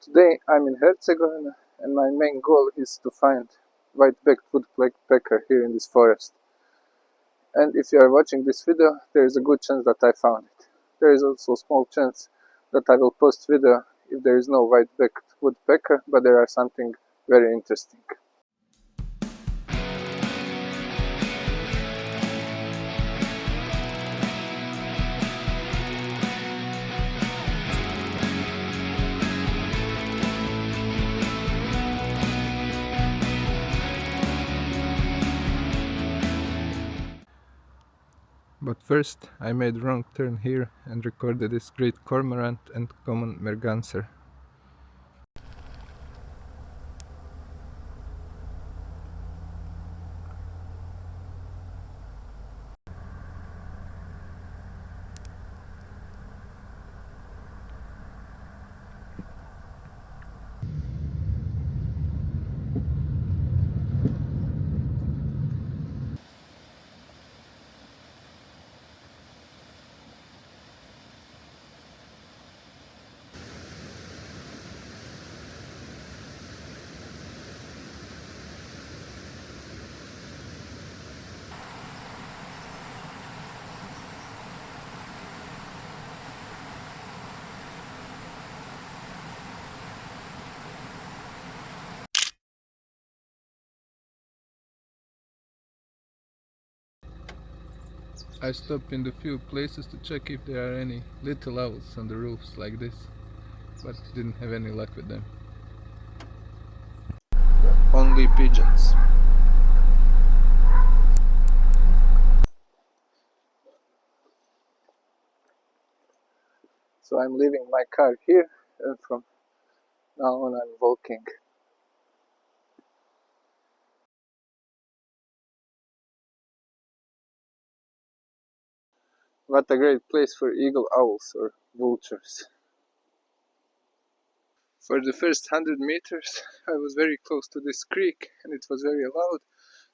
Today I'm in Herzegovina and my main goal is to find white-backed woodpecker here in this forest. And if you are watching this video, there is a good chance that I found it. There is also a small chance that I will post video if there is no white-backed woodpecker, but there are something very interesting. But first, I made a wrong turn here and recorded this great cormorant and common merganser. I stopped in the few places to check if there are any little owls on the roofs like this, but didn't have any luck with them. Only pigeons. So I'm leaving my car here and from now on I'm walking. What a great place for eagle owls or vultures. For the first 100 meters I was very close to this creek and it was very loud,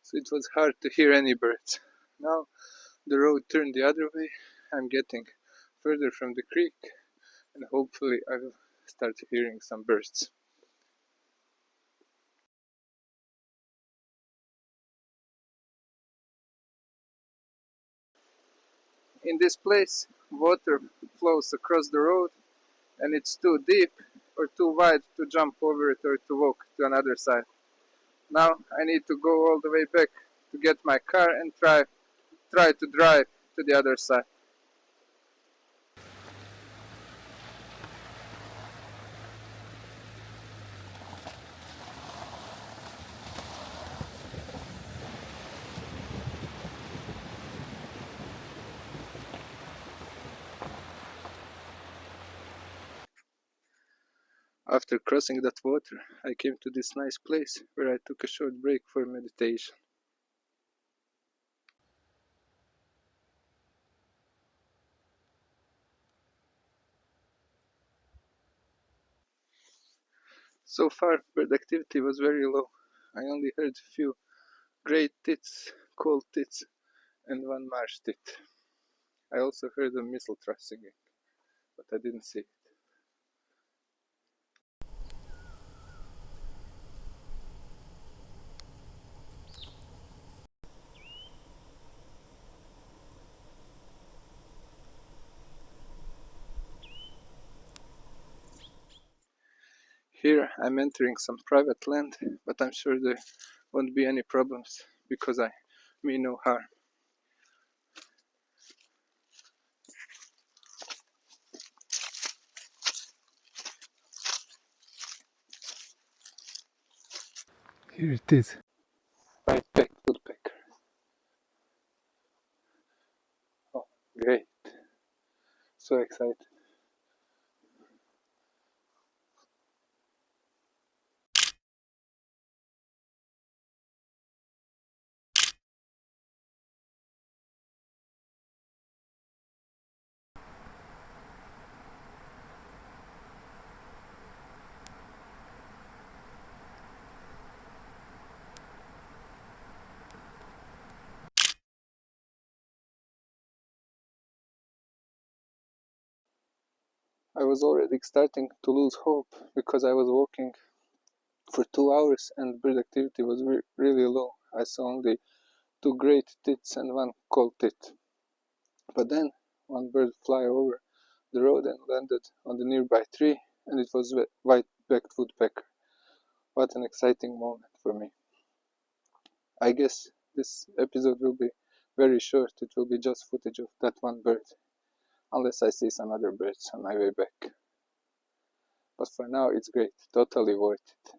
so it was hard to hear any birds. Now the road turned the other way, I'm getting further from the creek and hopefully I will start hearing some birds. In this place water flows across the road and it's too deep or too wide to jump over it or to walk to another side. Now I need to go all the way back to get my car and try to drive to the other side. After crossing that water, I came to this nice place where I took a short break for meditation. So far, bird activity was very low. I only heard a few grey tits, cold tits, and one marsh tit. I also heard a missile thrush singing, but I didn't see it. Here I'm entering some private land, but I'm sure there won't be any problems because I mean no harm. Here it is. White-backed woodpecker. Oh, great. So excited. I was already starting to lose hope because I was walking for 2 hours and bird activity was really low. I saw only two great tits and one cold tit. But then one bird flew over the road and landed on the nearby tree, and it was white-backed woodpecker. What an exciting moment for me. I guess this episode will be very short. It will be just footage of that one bird, unless I see some other birds on my way back. But for now it's great, totally worth it.